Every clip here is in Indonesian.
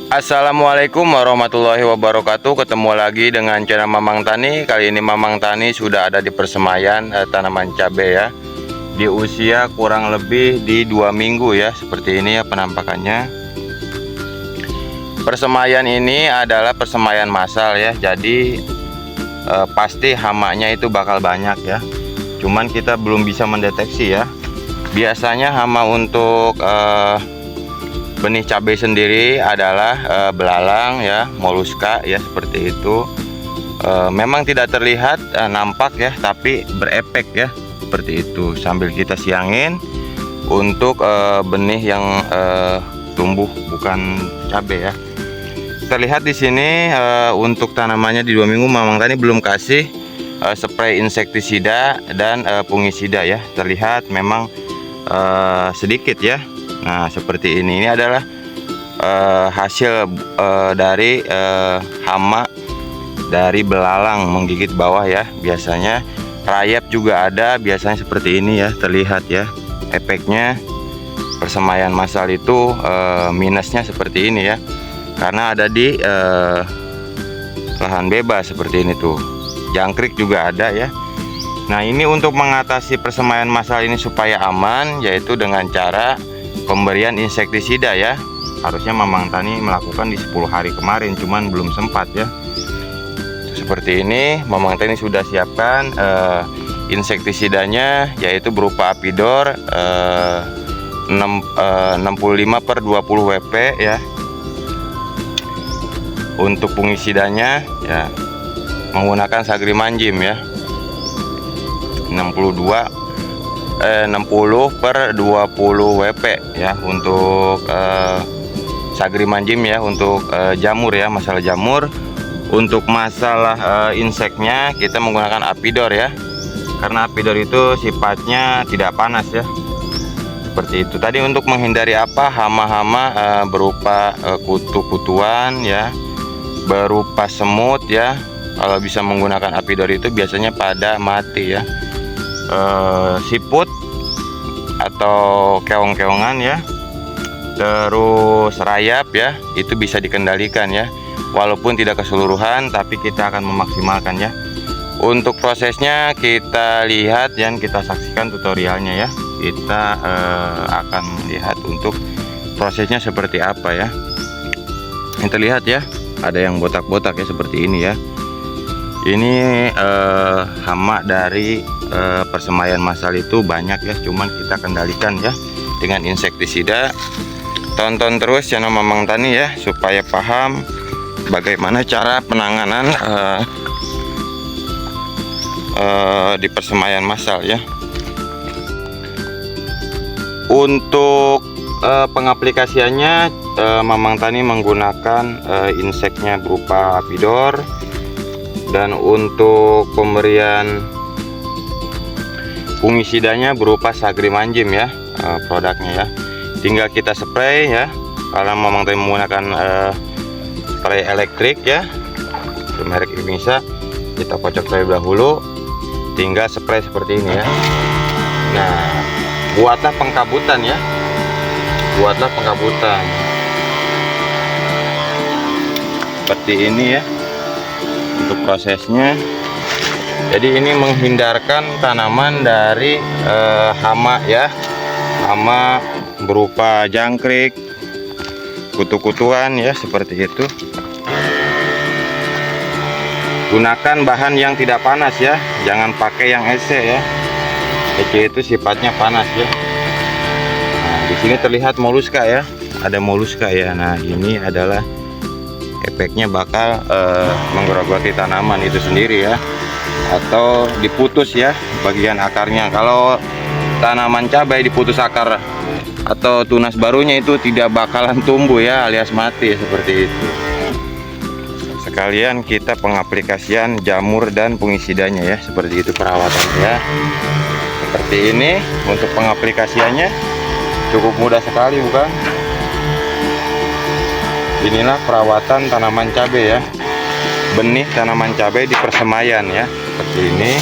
Assalamualaikum warahmatullahi wabarakatuh. Ketemu lagi dengan channel Mamang Tani. Kali ini Mamang Tani sudah ada di persemaian tanaman cabai ya. Di usia kurang lebih di 2 minggu ya. Seperti ini ya penampakannya. Persemaian ini adalah persemaian massal ya. Jadi pasti hamanya itu bakal banyak ya. Cuman kita belum bisa mendeteksi ya. Biasanya hama untuk benih cabai sendiri adalah belalang ya, moluska ya, seperti itu. Memang tidak terlihat nampak ya, tapi berefek ya, seperti itu. Sambil kita siangin untuk benih yang tumbuh bukan cabai ya. Terlihat di sini untuk tanamannya di 2 minggu Mamang Tani belum kasih spray insektisida dan fungisida ya. Terlihat memang sedikit ya. Nah seperti ini adalah hasil dari hama dari belalang menggigit bawah ya. Biasanya rayap juga ada, biasanya seperti ini ya, terlihat ya efeknya. Persemaian massal itu minusnya seperti ini ya, karena ada di lahan bebas seperti ini tuh. Jangkrik juga ada ya. Nah ini untuk mengatasi persemaian massal ini supaya aman, yaitu dengan cara pemberian insektisida ya. Harusnya Mamang Tani melakukan di 10 hari kemarin, cuman belum sempat ya. Seperti ini Mamang Tani sudah siapkan insektisidanya, yaitu berupa Apidor 65/20 WP ya. Untuk fungisidanya ya menggunakan Sagrimanjim ya 60/20 WP ya untuk Sagrimanjim ya, untuk jamur ya, masalah jamur. Untuk masalah inseknya kita menggunakan Apidor ya, karena Apidor itu sifatnya tidak panas ya, seperti itu. Tadi untuk menghindari apa, hama-hama berupa kutu-kutuan ya, berupa semut ya. Kalau bisa menggunakan Apidor itu biasanya pada mati ya. Siput atau keong-keongan ya, terus rayap ya, itu bisa dikendalikan ya, walaupun tidak keseluruhan, tapi kita akan memaksimalkan ya. Untuk prosesnya kita lihat dan kita saksikan tutorialnya ya. Kita akan melihat untuk prosesnya seperti apa ya. Yang terlihat ya, ada yang botak-botak ya, seperti ini ya. Ini hama dari persemaian massal itu banyak ya, cuman kita kendalikan ya dengan insektisida. Tonton terus channel Mamang Tani ya, supaya paham bagaimana cara penanganan di persemaian massal ya. Untuk pengaplikasiannya Mamang Tani menggunakan inseknya berupa Apidor, dan untuk pemberian fungisidanya berupa Sagrimanjim ya, produknya ya. Tinggal kita spray ya, kalau Mamang Tani menggunakan spray elektrik ya, merek Indonesia, kita kocok terlebih dahulu, tinggal spray seperti ini ya. Nah buatlah pengkabutan ya, buatlah pengkabutan seperti ini ya untuk prosesnya. Jadi ini menghindarkan tanaman dari hama ya, hama berupa jangkrik, kutu-kutuan ya, seperti itu. Gunakan bahan yang tidak panas ya, jangan pakai yang EC ya. EC itu sifatnya panas ya. Nah, di sini terlihat moluska ya, ada moluska ya. Nah ini adalah efeknya bakal menggerogoti tanaman itu sendiri ya, atau diputus ya bagian akarnya. Kalau tanaman cabai diputus akar atau tunas barunya, itu tidak bakalan tumbuh ya, alias mati seperti itu. Sekalian kita pengaplikasian jamur dan fungisidanya ya, seperti itu perawatannya ya. Seperti ini untuk pengaplikasiannya, cukup mudah sekali bukan? Inilah perawatan tanaman cabai ya, benih tanaman cabai di persemaian ya, seperti ini.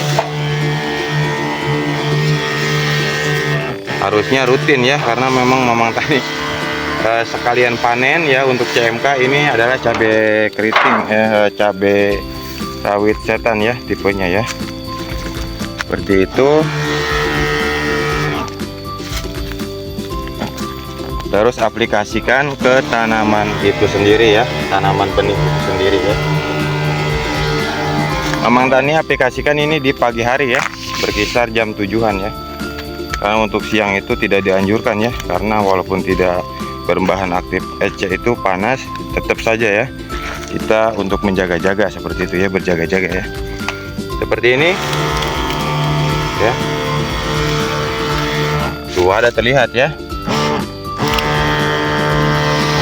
Harusnya rutin ya, karena memang Mamang Tani sekalian panen ya. Untuk CMK ini adalah cabai keriting, cabai rawit setan ya tipenya ya, seperti itu. Terus aplikasikan ke tanaman itu sendiri ya, tanaman benih itu sendiri ya. Mamang Tani aplikasikan ini di pagi hari ya, berkisar jam 7-an ya. Karena untuk siang itu tidak dianjurkan ya, karena walaupun tidak berbahan aktif EC itu panas, tetap saja ya kita untuk menjaga-jaga seperti itu ya, berjaga-jaga ya. Seperti ini ya. Tuh ada terlihat ya.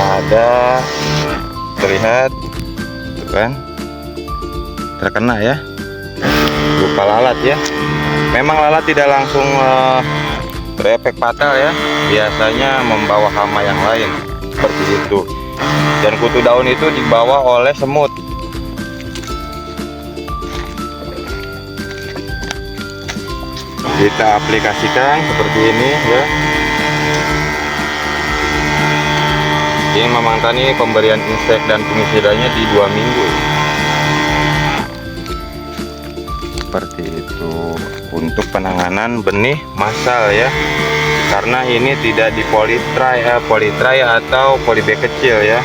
Ada terlihat tuh kan, terkena ya, berupa lalat ya. Memang lalat tidak langsung berefek fatal ya, biasanya membawa hama yang lain seperti itu. Dan kutu daun itu dibawa oleh semut. Kita aplikasikan seperti ini ya. Ini Mamang Tani pemberian insek dan fungisidanya di 2 minggu. Seperti itu untuk penanganan benih massal ya. Karena ini tidak di politrai atau polybag kecil ya.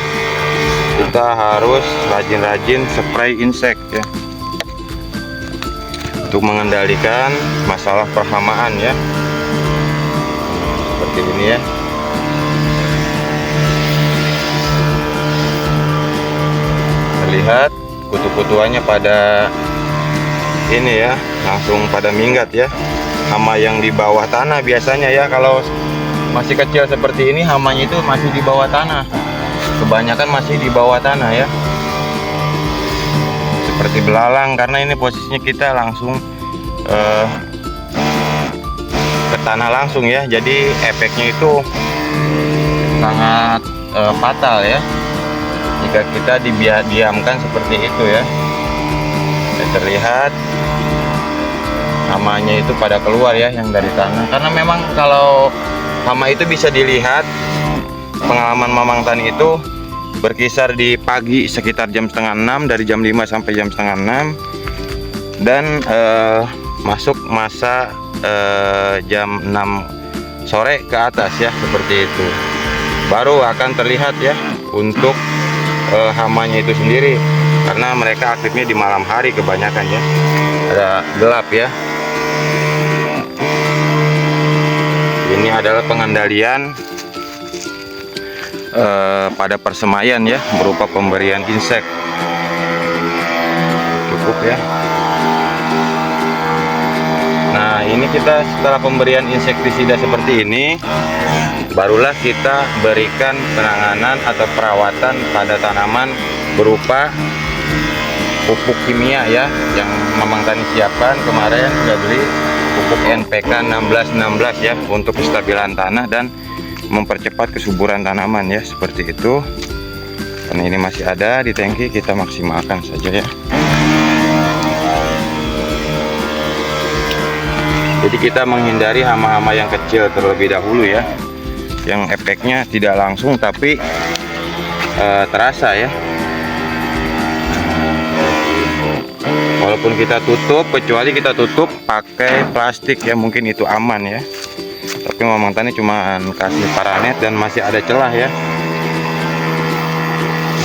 Kita harus rajin-rajin spray insek ya, untuk mengendalikan masalah perhamaan ya. Seperti ini ya. Lihat kutu-kutuannya pada ini ya, langsung pada minggat ya. Hama yang di bawah tanah biasanya ya, kalau masih kecil seperti ini hamanya itu masih di bawah tanah, kebanyakan masih di bawah tanah ya, seperti belalang. Karena ini posisinya kita langsung ke tanah langsung ya, jadi efeknya itu sangat fatal ya jika kita diamkan seperti itu ya. Terlihat hamanya itu pada keluar ya, yang dari tanah. Karena memang kalau hama itu bisa dilihat, pengalaman Mamang Tani itu berkisar di pagi sekitar jam 5:30, dari jam 5 sampai jam 5:30, dan masuk masa jam 6 sore ke atas ya, seperti itu baru akan terlihat ya untuk hamanya itu sendiri. Karena mereka aktifnya di malam hari kebanyakan ya, ada gelap ya. Ini adalah pengendalian pada persemaian ya, berupa pemberian insek. Cukup ya. Nah, ini kita setelah pemberian insektisida seperti ini, barulah kita berikan penanganan atau perawatan pada tanaman berupa pupuk kimia ya, yang Mamang Tani siapkan kemarin. Sudah beli pupuk NPK 1616 ya, untuk kestabilan tanah dan mempercepat kesuburan tanaman ya, seperti itu. Karena ini masih ada di tangki, kita maksimalkan saja ya. Jadi kita menghindari hama-hama yang kecil terlebih dahulu ya, yang efeknya tidak langsung tapi terasa ya. Walaupun kita tutup, kecuali kita tutup pakai plastik ya, mungkin itu aman ya. Tapi Mamang Tani cuma kasih paranet dan masih ada celah ya.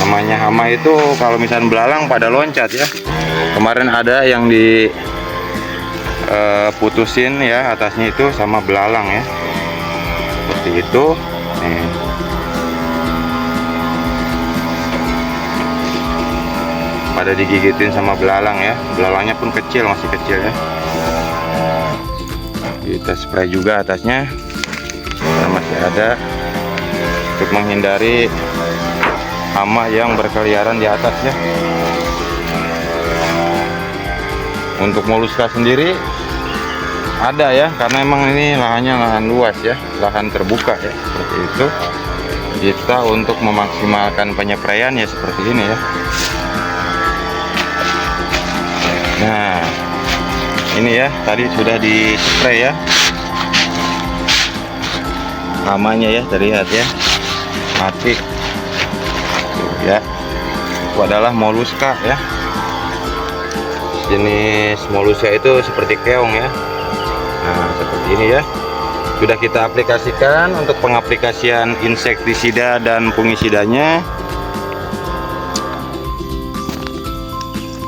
Namanya hama itu kalau misalnya belalang pada loncat ya. Kemarin ada yang di putusin ya, atasnya itu sama belalang ya, seperti itu nih. Pada digigitin sama belalang ya, belalangnya pun kecil, masih kecil ya. Kita spray juga atasnya karena masih ada, untuk menghindari hama yang berkeliaran di atas ya. Untuk moluska sendiri ada ya, karena emang ini lahannya lahan luas ya, lahan terbuka ya, seperti itu. Kita untuk memaksimalkan penyepraian ya seperti ini ya. Nah, ini ya, tadi sudah di spray ya, hamanya ya, terlihat ya. mati. Tuh, ya, itu adalah moluska ya. Jenis moluska itu seperti keong ya. Nah, seperti ini ya. Sudah kita aplikasikan untuk pengaplikasian insektisida dan fungisidanya.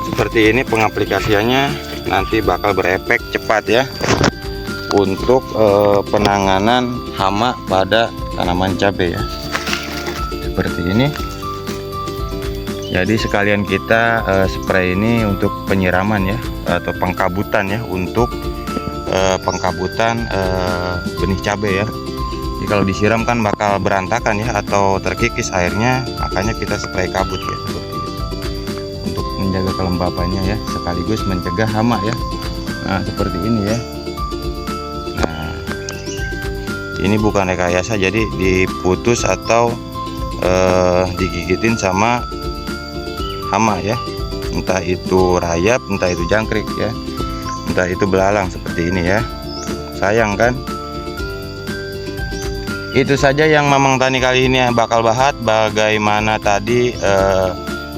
Seperti ini pengaplikasiannya, nanti bakal berefek cepat ya untuk penanganan hama pada tanaman cabai ya. Seperti ini. Jadi sekalian kita spray ini untuk penyiraman ya, atau pengkabutan ya, untuk pengkabutan benih cabai ya. Jadi kalau disiram kan bakal berantakan ya, atau terkikis airnya, makanya kita spray kabut ya, seperti itu untuk menjaga kelembapannya ya, sekaligus mencegah hama ya. Nah, seperti ini ya. Nah, ini bukan rekayasa, jadi diputus atau digigitin sama hama ya, entah itu rayap, entah itu jangkrik ya, entah itu belalang seperti ini ya. Sayang kan. Itu saja yang Mamang Tani kali ini bakal bahas, bagaimana tadi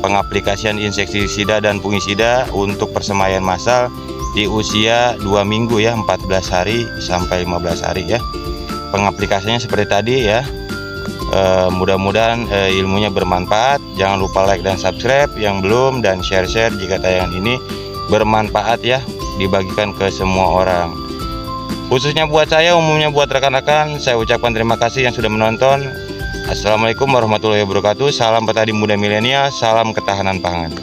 pengaplikasian insektisida dan fungisida untuk persemaian massal di usia 2 minggu ya, 14 hari sampai 15 hari ya. Pengaplikasinya seperti tadi ya. Mudah-mudahan ilmunya bermanfaat. Jangan lupa like dan subscribe yang belum, dan share-share jika tayangan ini bermanfaat ya, dibagikan ke semua orang, khususnya buat saya, umumnya buat rekan-rekan. Saya ucapkan terima kasih yang sudah menonton. Assalamualaikum warahmatullahi wabarakatuh. Salam petani muda milenial, salam ketahanan pangan.